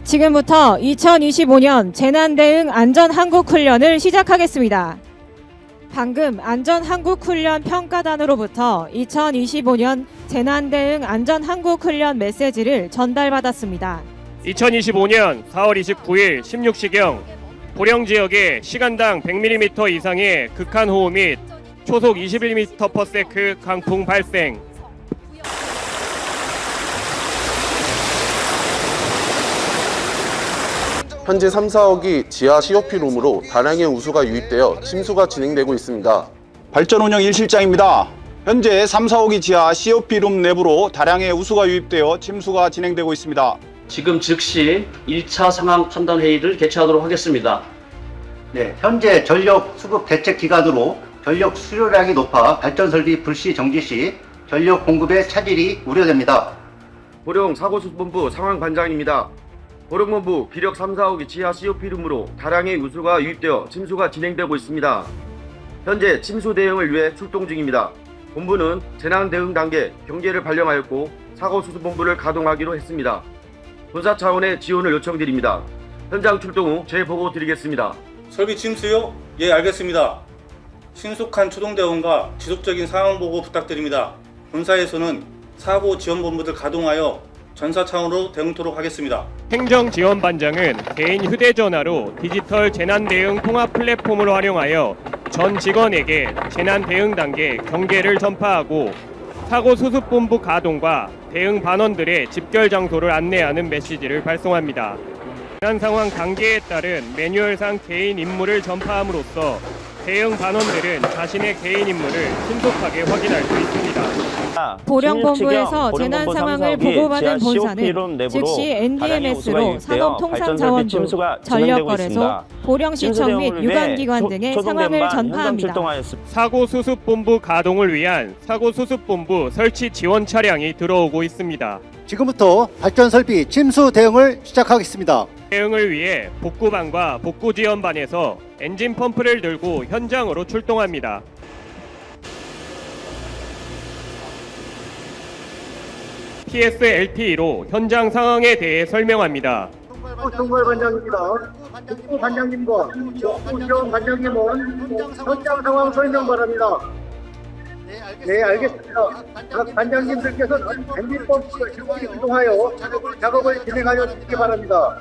지금부터 2025년 재난대응 안전한국훈련을 시작하겠습니다. 방금 안전한국훈련 평가단으로부터 2025년 재난대응 안전한국훈련 메시지를 전달받았습니다. 2025년 4월 29일 16시경 보령지역에 시간당 100mm 이상의 극한호우 및 초속 21m/s 강풍 발생. 현재 3, 4호기 지하 COP룸으로 다량의 우수가 유입되어 침수가 진행되고 있습니다. 발전 운영 1실장입니다. 현재 3, 4호기 지하 COP룸 내부로 다량의 우수가 유입되어 침수가 진행되고 있습니다. 지금 즉시 1차 상황 판단 회의를 개최하도록 하겠습니다. 네, 현재 전력 수급 대책 기간으로 전력 수요량이 높아 발전 설비 불시 정지 시 전력 공급에 차질이 우려됩니다. 보령 사고수습본부 상황반장입니다. 보령본부 기력 3, 4호기 지하 COP룸으로 다량의 우수가 유입되어 침수가 진행되고 있습니다. 현재 침수 대응을 위해 출동 중입니다. 본부는 재난 대응 단계 경계를 발령하였고 사고수습본부를 가동하기로 했습니다. 본사 차원의 지원을 요청드립니다. 현장 출동 후 재보고 드리겠습니다. 설비 침수요? 예, 알겠습니다. 신속한 초동 대응과 지속적인 상황 보고 부탁드립니다. 본사에서는 사고 지원본부를 가동하여 전사 차원으로 대응토록 하겠습니다. 행정지원반장은 개인 휴대전화로 디지털 재난대응 통합 플랫폼을 활용하여 전 직원에게 재난대응 단계 경계를 전파하고 사고수습본부 가동과 대응 반원들의 집결 장소를 안내하는 메시지를 발송합니다. 재난 상황 단계에 따른 매뉴얼상 개인 임무를 전파함으로써 대응 반원들은 자신의 개인 임무를 신속하게 확인할 수 있습니다. 보령본부에서 재난 상황을 보고받은 본사는 즉시 NDMS로 산업통상자원부, 전력거래소, 보령시청 및 유관기관 등의 상황을 전파합니다. 사고수습본부 가동을 위한 사고수습본부 설치 지원 차량이 들어오고 있습니다. 지금부터 발전설비 침수 대응을 시작하겠습니다. 대응을 위해 복구반과 복구지원반에서 엔진 펌프를 들고 현장으로 출동합니다. PSLTE로 현장 상황에 대해 설명합니다. 정발반장입니다. 복구반장님과 복구지원반장님은 현장 상황 설명 바랍니다. 네, 알겠습니다. 각 반장님들께서는 엔진펌프를 이동하여 작업을 진행하여 주시기 바랍니다.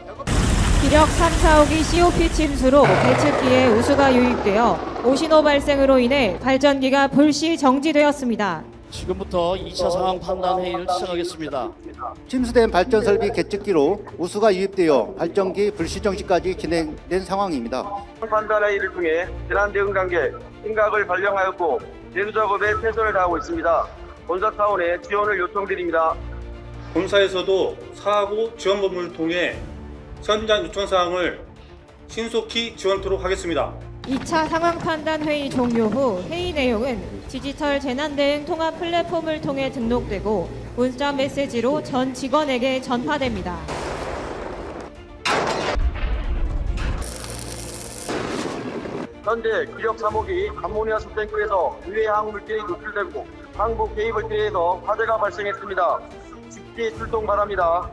기력 3, 4호기 COP 침수로 계측기에 우수가 유입되어 오신호 발생으로 인해 발전기가 불시 정지되었습니다. 지금부터 2차 상황 판단 회의를 시작하겠습니다. 침수된 발전설비 계측기로 우수가 유입되어 발전기 불시 정지까지 진행된 상황입니다. 판단 회의를 통해 재난 대응 단계 심각을 발령하였고 제조 작업에 최선을 다하고 있습니다. 본사 차원의 지원을 요청드립니다. 본사에서도 사고 지원본부를 통해 현장 요청 사항을 신속히 지원토록 하겠습니다. 2차 상황 판단 회의 종료 후 회의 내용은 디지털 재난대응 통합 플랫폼을 통해 등록되고 문자 메시지로 전 직원에게 전파됩니다. 현재 기력 3호기 암모니아 습탱크에서 유해 화학물질이 노출되고 항부 케이블 트레에서 화재가 발생했습니다. 즉시 출동 바랍니다.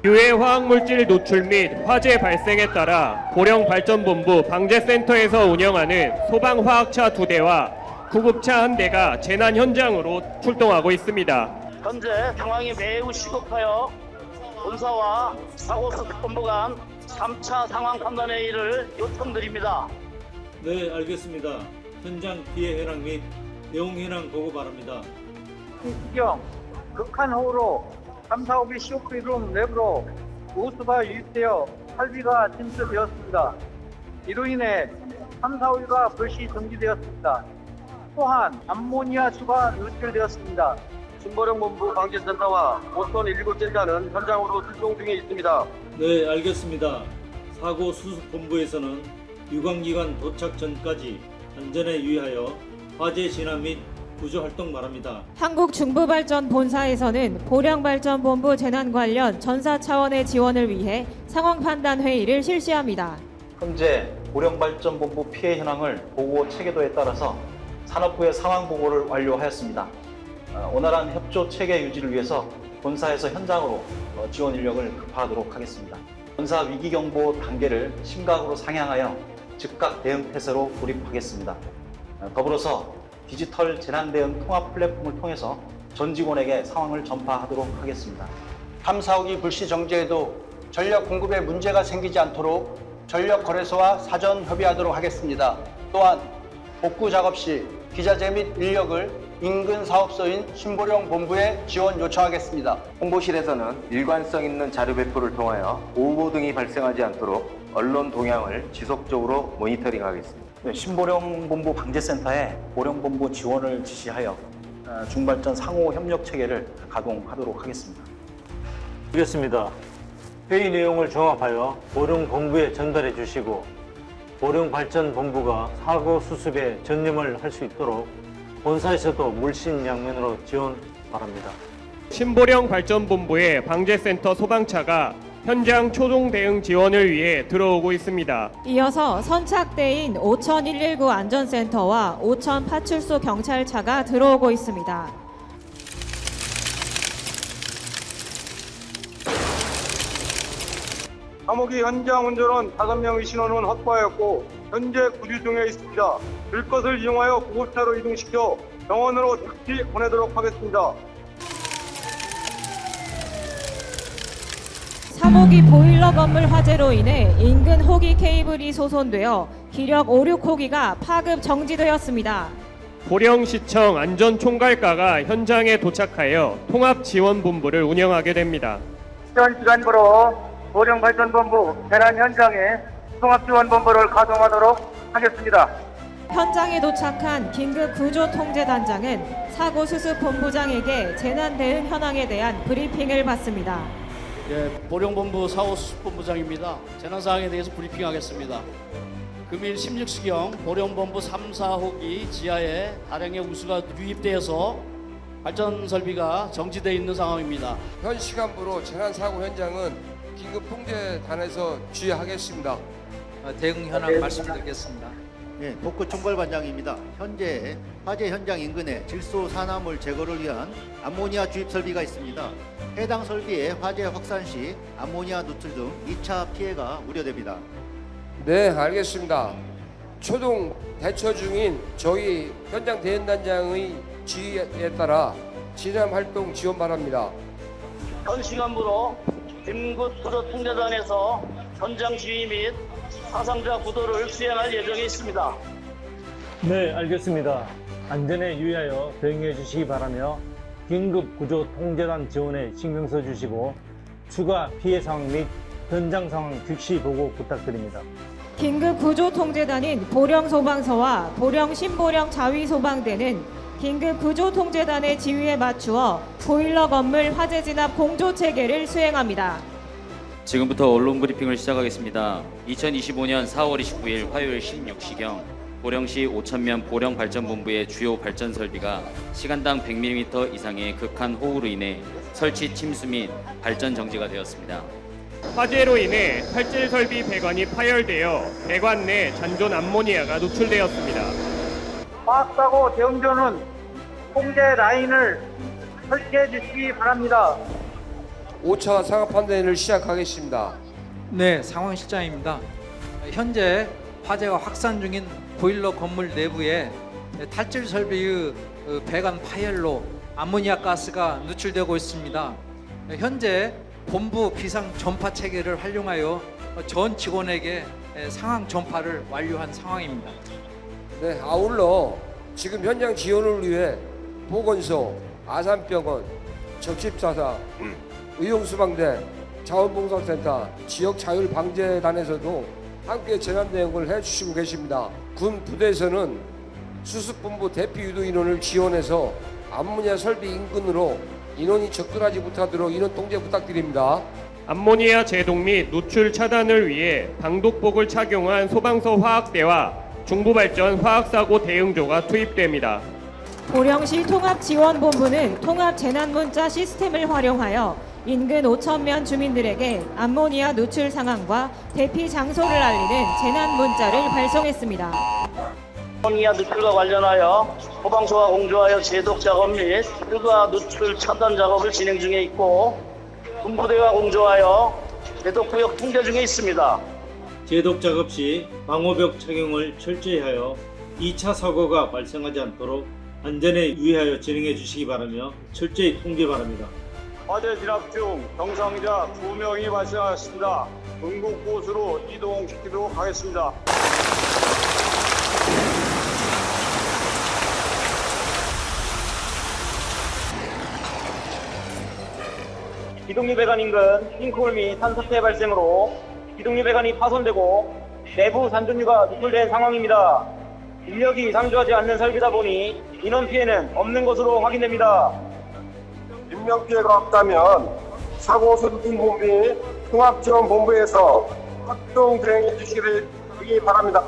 유해 화학물질 노출 및 화재 발생에 따라 보령발전본부 방재센터에서 운영하는 소방화학차 2대와 구급차 1대가 재난 현장으로 출동하고 있습니다. 현재 상황이 매우 시급하여 본사와 사고수습본부 간 3차 상황 판단 회의를 요청드립니다. 네, 알겠습니다. 현장 피해 현황 및 내용 현황 보고 바랍니다. 시경 극한호우로 3, 4호기 COP룸 내부로 우수가 유입되어 설비가 침수되었습니다. 이로 인해 3, 4호기가 불시 정지되었습니다. 또한 암모니아수가 누출되었습니다. 신보령본부 방재센터와 오선 119센터는 현장으로 출동 중에 있습니다. 네, 알겠습니다. 사고 수습본부에서는 유관기관 도착 전까지 안전에 유의하여 화재 진화 및 구조 활동 바랍니다. 한국중부발전본사에서는 보령발전본부 재난 관련 전사 차원의 지원을 위해 상황 판단 회의를 실시합니다. 현재 보령발전본부 피해 현황을 보고 체계도에 따라서 산업부의 상황 보고를 완료하였습니다. 원활한 협조 체계 유지를 위해서 본사에서 현장으로 지원 인력을 급파하도록 하겠습니다. 본사 위기경보 단계를 심각으로 상향하여 즉각 대응 태세로 돌입하겠습니다. 더불어서 디지털 재난대응 통합 플랫폼을 통해서 전 직원에게 상황을 전파하도록 하겠습니다. 3, 4호기 불시 정지에도 전력 공급에 문제가 생기지 않도록 전력 거래소와 사전 협의하도록 하겠습니다. 또한 복구 작업 시 기자재 및 인력을 인근 사업소인 신보령 본부에 지원 요청하겠습니다. 홍보실에서는 일관성 있는 자료 배포를 통하여 오보 등이 발생하지 않도록 언론 동향을 지속적으로 모니터링하겠습니다. 신보령 본부 방재센터에 보령 본부 지원을 지시하여 중발전 상호 협력 체계를 가동하도록 하겠습니다. 알겠습니다. 회의 내용을 종합하여 보령 본부에 전달해 주시고 보령 발전 본부가 사고 수습에 전념을 할 수 있도록 본사에서도 물신양면으로 지원 바랍니다. 신보령 발전본부의 방재센터 소방차가 현장 초동 대응 지원을 위해 들어오고 있습니다. 이어서 선착대인 5,119 안전센터와 5,000 파출소 경찰차가 들어오고 있습니다. 감옥이 현장 운전원 5명의 신원은 확보하였고 현재 구류 중에 있습니다. 들 것을 이용하여 구급차로 이동시켜 병원으로 즉시 보내도록 하겠습니다. 3호기 보일러 건물 화재로 인해 인근 호기 케이블이 소손되어 기력 5, 6호기가 파급 정지되었습니다. 보령시청 안전총괄과가 현장에 도착하여 통합지원본부를 운영하게 됩니다. 현 시간부로 보령발전본부 재난 현장에 통합지원본부를 가동하도록 하겠습니다. 현장에 도착한 긴급구조통제단장은 사고수습본부장에게 재난대응 현황에 대한 브리핑을 받습니다. 보령본부 사고수습본부장입니다. 재난사항에 대해서 브리핑하겠습니다. 금일 16시경 보령본부 3, 4호기 지하에 다량의 우수가 유입되어서 발전 설비가 정지되어 있는 상황입니다. 현 시간부로 재난사고 현장은 긴급통제단에서 주의하겠습니다. 대응 현황 말씀드리겠습니다. 네, 복구총괄반장입니다. 현재 화재 현장 인근에 질소 산화물 제거를 위한 암모니아 주입 설비가 있습니다. 해당 설비의 화재 확산 시 암모니아 누출 등 2차 피해가 우려됩니다. 네, 알겠습니다. 초동 대처 중인 저희 현장 대응단장의 지휘에 따라 진압 활동 지원 바랍니다. 현 시간부로 긴급구조통제단에서 현장 지휘 및 사상자 구조를 수행할 예정에 있습니다. 네, 알겠습니다. 안전에 유의하여 대응해 주시기 바라며 긴급구조통제단 지원에 신경 써 주시고 추가 피해 상황 및 현장 상황 즉시 보고 부탁드립니다. 긴급구조통제단인 보령소방서와 보령신보령 자위소방대는 긴급구조통제단의 지휘에 맞추어 보일러 건물 화재 진압 공조체계를 수행합니다. 지금부터 언론 브리핑을 시작하겠습니다. 2025년 4월 29일 화요일 16시경 보령시 5천면 보령발전본부의 주요 발전 설비가 시간당 100mm 이상의 극한 호우로 인해 설치 침수 및 발전 정지가 되었습니다. 화재로 인해 탈질 설비 배관이 파열되어 배관 내 잔존 암모니아가 누출되었습니다. 화학사고 대응조는 통제 라인을 설치해 주시기 바랍니다. 5차 상황 판단을 시작하겠습니다. 네, 상황실장입니다. 현재 화재가 확산 중인 보일러 건물 내부에 탈질 설비의 배관 파열로 암모니아 가스가 누출되고 있습니다. 현재 본부 비상 전파 체계를 활용하여 전 직원에게 상황 전파를 완료한 상황입니다. 네, 아울러 지금 현장 지원을 위해 보건소, 아산병원, 적십사사, 의용수방대, 자원봉사센터, 지역자율방재단에서도 함께 재난대응을 해주시고 계십니다. 군 부대에서는 수습본부 대피 유도 인원을 지원해서 암모니아 설비 인근으로 인원이 접근하지 못하도록 인원 통제 부탁드립니다. 암모니아 제동 및 누출 차단을 위해 방독복을 착용한 소방서 화학대와 중부발전 화학사고 대응조가 투입됩니다. 보령시 통합지원본부는 통합재난문자 시스템을 활용하여 인근 5천면 주민들에게 암모니아 누출 상황과 대피 장소를 알리는 재난문자를 발송했습니다. 암모니아 누출과 관련하여 소방서와 공조하여 제독 작업 및 휴가 누출 차단 작업을 진행 중에 있고 군부대와 공조하여 제독구역 통제 중에 있습니다. 제독 작업 시 방호벽 착용을 철저히 하여 2차 사고가 발생하지 않도록 안전에 유의하여 진행해 주시기 바라며 철저히 통제 바랍니다. 화재 진압 중 경상자 2명이 발생하였습니다. 응급보수로 이동시키도록 하겠습니다. 기동유 배관 인근 싱크홀 및 산사태 발생으로 기동유 배관이 파손되고 내부 산전유가 누출된 상황입니다. 인력이 상주하지 않는 설비다 보니 인원 피해는 없는 것으로 확인됩니다. 인명피해가 없다면 사고 수습본부 및 통합지원본부에서 활동 대응해 주시기 바랍니다.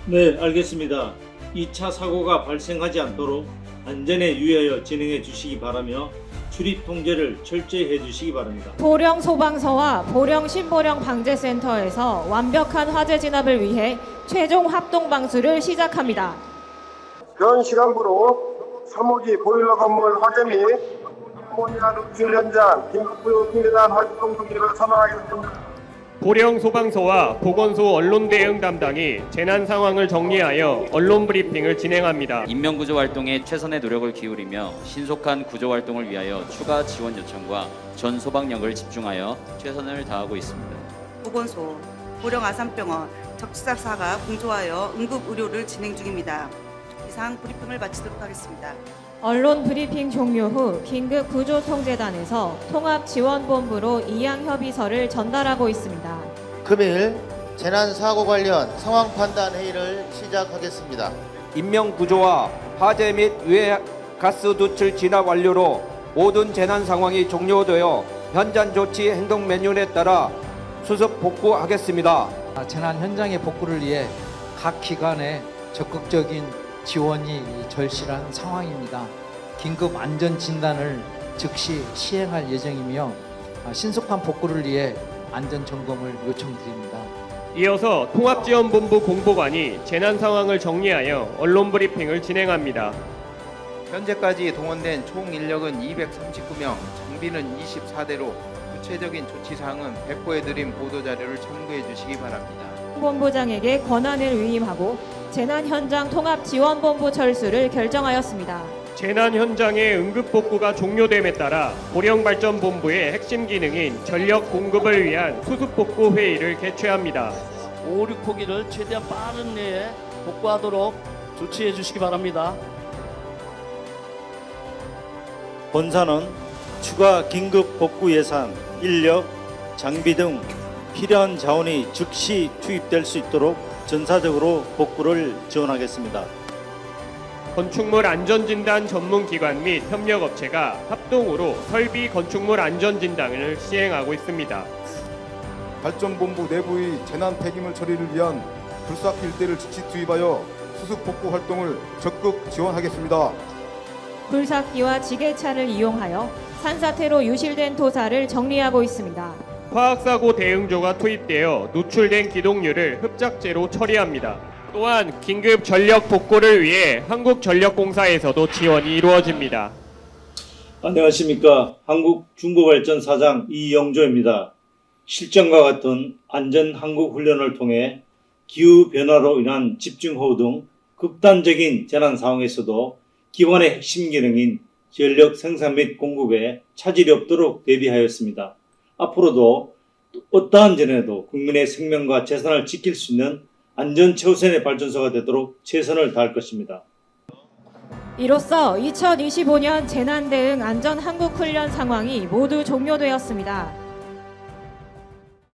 네, 알겠습니다. 2차 사고가 발생하지 않도록 안전에 유의하여 진행해 주시기 바라며 출입 통제를 철저히 해주시기 바랍니다. 보령 소방서와 보령 신보령 방재센터에서 완벽한 화재 진압을 위해 최종 합동 방수를 시작합니다. 현 시간부로 3호기 보일러 건물 화재 및 암모니아 누출 현장 긴급구역 통제단 활동 중지를 선언하겠습니다. 보령 소방서와 보건소 언론 대응 담당이 재난 상황을 정리하여 언론 브리핑을 진행합니다. 인명구조 활동에 최선의 노력을 기울이며 신속한 구조 활동을 위하여 추가 지원 요청과 전 소방력을 집중하여 최선을 다하고 있습니다. 보건소, 보령 아산병원, 적시사사가 공조하여 응급 의료를 진행 중입니다. 이상 브리핑을 마치도록 하겠습니다. 언론 브리핑 종료 후 긴급구조통제단에서 통합지원본부로 이양협의서를 전달하고 있습니다. 금일 재난사고 관련 상황 판단 회의를 시작하겠습니다. 인명구조와 화재 및 유해가스 누출 진압 완료로 모든 재난 상황이 종료되어 현장 조치 행동 매뉴얼에 따라 수습 복구하겠습니다. 재난 현장의 복구를 위해 각 기관의 적극적인 지원이 절실한 상황입니다. 긴급 안전 진단을 즉시 시행할 예정이며 신속한 복구를 위해 안전 점검을 요청드립니다. 이어서 통합지원본부 공보관이 재난 상황을 정리하여 언론 브리핑을 진행합니다. 현재까지 동원된 총 인력은 239명, 장비는 24대로 구체적인 조치사항은 배포해드린 보도자료를 참고해 주시기 바랍니다. 본부장에게 권한을 위임하고 재난 현장 통합지원본부 철수를 결정하였습니다. 재난 현장의 응급복구가 종료됨에 따라 보령발전본부의 핵심 기능인 전력 공급을 위한 수습복구 회의를 개최합니다. 5, 6호기를 최대한 빠른 내에 복구하도록 조치해 주시기 바랍니다. 본사는 추가 긴급 복구 예산, 인력, 장비 등 필요한 자원이 즉시 투입될 수 있도록 전사적으로 복구를 지원하겠습니다. 건축물 안전진단 전문기관 및 협력업체가 합동으로 설비 건축물 안전진단을 시행하고 있습니다. 발전본부 내부의 재난 폐기물 처리를 위한 불사기 일대를 즉시 투입하여 수습 복구 활동을 적극 지원하겠습니다. 불삭기와 지게차를 이용하여 산사태로 유실된 토사를 정리하고 있습니다. 화학사고 대응조가 투입되어 누출된 기동류를 흡착제로 처리합니다. 또한 긴급 전력 복구를 위해 한국전력공사에서도 지원이 이루어집니다. 안녕하십니까. 한국중고발전사장 이영조입니다. 실전과 같은 안전항국훈련을 통해 기후변화로 인한 집중호우 등 극단적인 재난 상황에서도 기관의 핵심 기능인 전력 생산 및 공급에 차질이 없도록 대비하였습니다. 앞으로도 어떠한 전에도 국민의 생명과 재산을 지킬 수 있는 안전 최우선의 발전소가 되도록 최선을 다할 것입니다. 이로써 2025년 재난대응 안전항국훈련 상황이 모두 종료되었습니다.